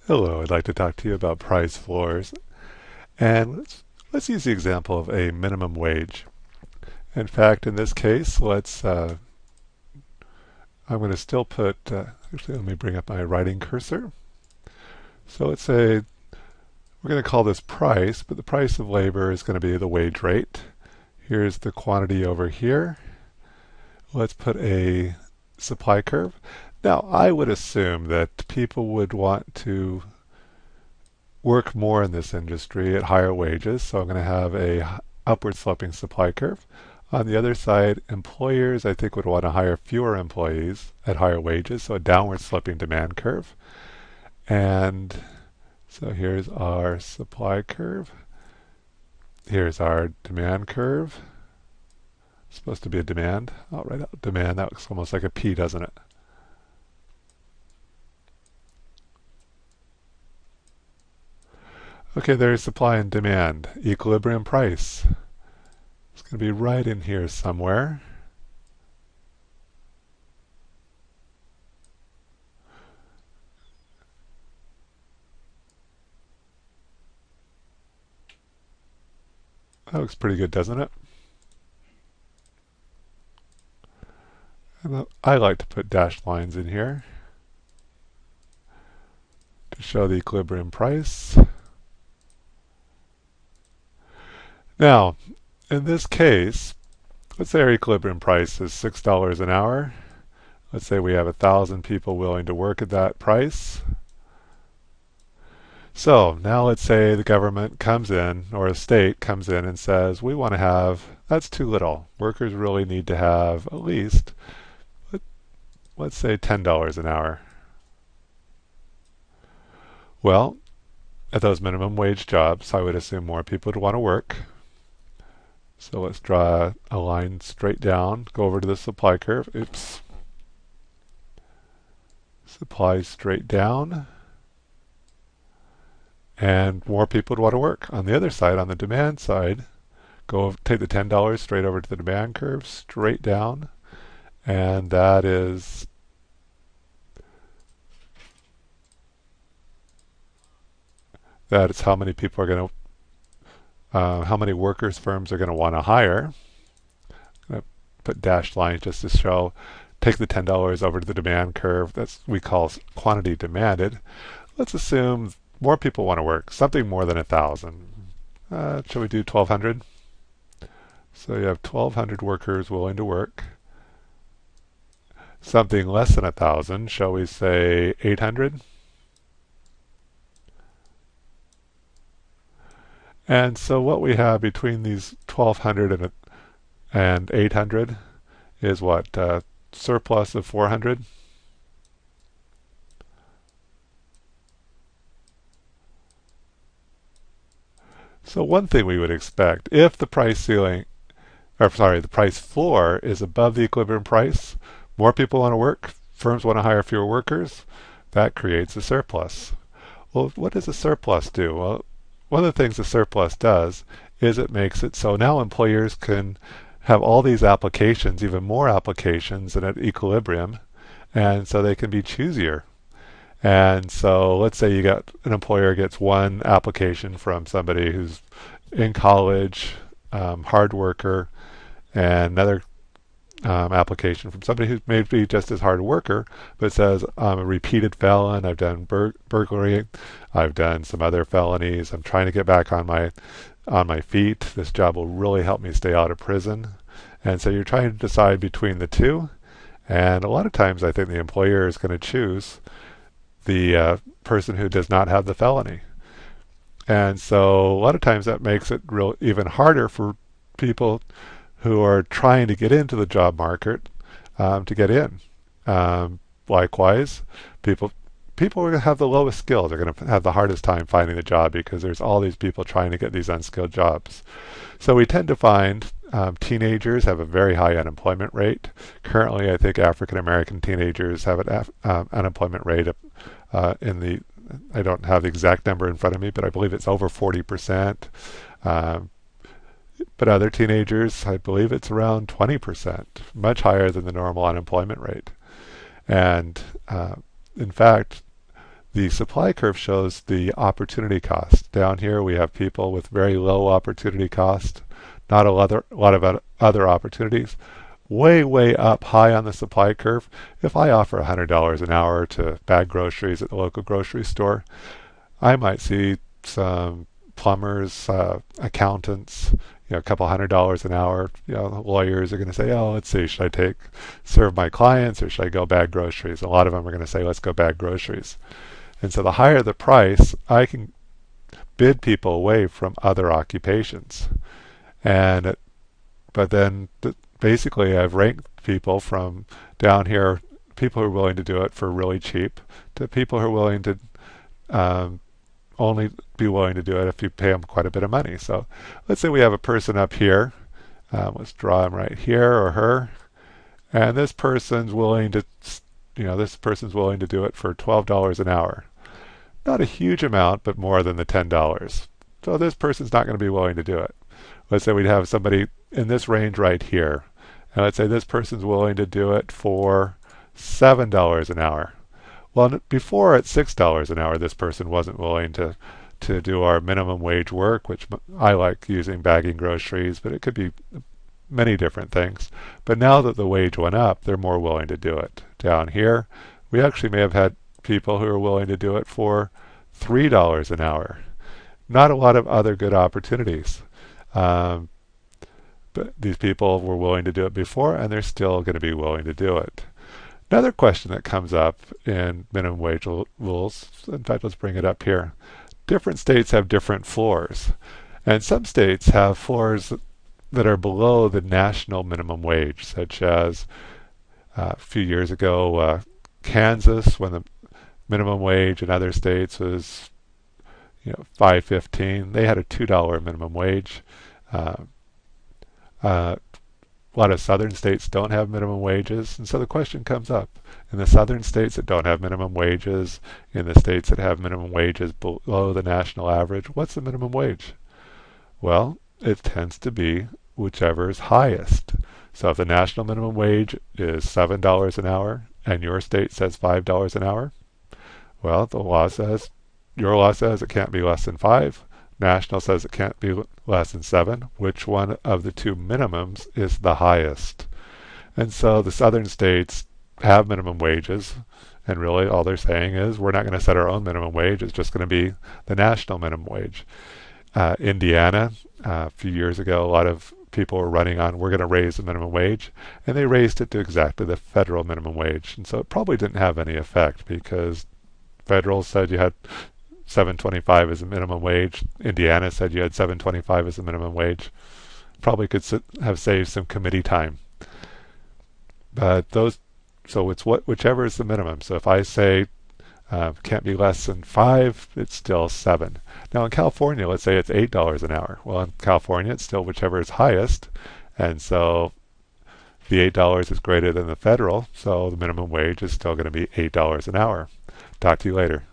Hello, I'd like to talk to you about price floors. And let's use the example of a minimum wage. In fact, in this case, I'm going to still put, actually let me bring up my writing cursor. So let's say we're going to call this price, but the price of labor is going to be the wage rate. Here's the quantity over here. Let's put a supply curve. Now, I would assume that people would want to work more in this industry at higher wages, so I'm going to have a upward sloping supply curve. On the other side, employers I think would want to hire fewer employees at higher wages, so a downward sloping demand curve. And so here's our supply curve. Here's our demand curve. It's supposed to be a demand. I'll write out demand. That looks almost like a P, doesn't it? Okay, there's supply and demand. Equilibrium price. It's going to be right in here somewhere. That looks pretty good, doesn't it? And I like to put dashed lines in here to show the equilibrium price. Now, in this case, let's say our equilibrium price is $6 an hour. Let's say we have 1,000 people willing to work at that price. So now let's say the government comes in, or a state comes in and says, we want to have, that's too little. Workers really need to have at least, let's say $10 an hour. Well, at those minimum wage jobs, I would assume more people would want to work. So let's draw a line straight down, go over to the supply curve. Oops. Supply straight down. And more people would want to work. On the other side, on the demand side, take the $10 straight over to the demand curve, straight down. And that's how many people are going to how many workers firms are going to want to hire. I'm going to put dashed lines just to show, take the $10 over to the demand curve. That's we call quantity demanded. Let's assume more people want to work, something more than 1,000. Shall we do 1,200? So you have 1,200 workers willing to work. Something less than 1,000, shall we say 800? And so what we have between these 1,200 and 800 is what? Surplus of 400? So one thing we would expect, if the price ceiling, or sorry, the price floor is above the equilibrium price, more people want to work, firms want to hire fewer workers, that creates a surplus. Well, what does a surplus do? Well, one of the things a surplus does is it makes it so now employers can have all these applications, even more applications than at equilibrium, and so they can be choosier. And so let's say an employer gets one application from somebody who's in college, hard worker, and another application from somebody who may be just as hard a worker, but says, I'm a repeated felon, I've done burglary, I've done some other felonies, I'm trying to get back on my feet, this job will really help me stay out of prison. And so you're trying to decide between the two, and a lot of times I think the employer is going to choose the person who does not have the felony. And so a lot of times that makes it even harder for people who are trying to get into the job market to get in. Likewise, people are going to have the lowest skills. They're going to have the hardest time finding the job because there's all these people trying to get these unskilled jobs. So we tend to find teenagers have a very high unemployment rate. Currently, I think African American teenagers have an unemployment rate of I don't have the exact number in front of me, but I believe it's over 40%. But other teenagers, I believe it's around 20%, much higher than the normal unemployment rate. And in fact, The supply curve shows the opportunity cost. Down here we have people with very low opportunity cost, not a lot of other opportunities. Way up high on the supply curve. If I offer $100 an hour to bag groceries at the local grocery store, I might see some plumbers, accountants, a couple $100 an hour. Lawyers are going to say, "Oh, let's see, should I serve my clients or should I go bag groceries?" A lot of them are going to say, "Let's go bag groceries." And so the higher the price, I can bid people away from other occupations. But then basically I've ranked people from down here, people who are willing to do it for really cheap, to people who are willing to only be willing to do it if you pay them quite a bit of money. So let's say we have a person up here. Let's draw him right here, or her, and this person's willing to do it for $12 an hour. Not a huge amount, but more than the $10. So this person's not going to be willing to do it. Let's say we'd have somebody in this range right here, and let's say this person's willing to do it for $7 an hour. Well, before at $6 an hour, this person wasn't willing to do our minimum wage work, which I like using bagging groceries, but it could be many different things. But now that the wage went up, they're more willing to do it. Down here, we actually may have had people who are willing to do it for $3 an hour. Not a lot of other good opportunities. But these people were willing to do it before, and they're still going to be willing to do it. Another question that comes up in minimum wage rules, in fact, let's bring it up here. Different states have different floors, and some states have floors that are below the national minimum wage, such as a few years ago, Kansas, when the minimum wage in other states was $5.15, they had a $2 minimum wage. A lot of southern states don't have minimum wages, and so the question comes up. In the southern states that don't have minimum wages, in the states that have minimum wages below the national average, what's the minimum wage? Well, it tends to be whichever is highest. So if the national minimum wage is $7 an hour and your state says $5 an hour, well, your law says it can't be less than 5. National says it can't be less than 7. Which one of the two minimums is the highest? And so the southern states have minimum wages, and really all they're saying is we're not going to set our own minimum wage. It's just going to be the national minimum wage. Indiana, a few years ago, a lot of people were running on, we're going to raise the minimum wage, and they raised it to exactly the federal minimum wage. And so it probably didn't have any effect because federal said you had $7.25 as a minimum wage. Indiana said you had $7.25 as a minimum wage. Probably could have saved some committee time. But so it's whichever is the minimum. So if I say can't be less than 5, it's still 7. Now in California, let's say it's $8 an hour. Well, in California, it's still whichever is highest, and so the $8 is greater than the federal, so the minimum wage is still going to be $8 an hour. Talk to you later.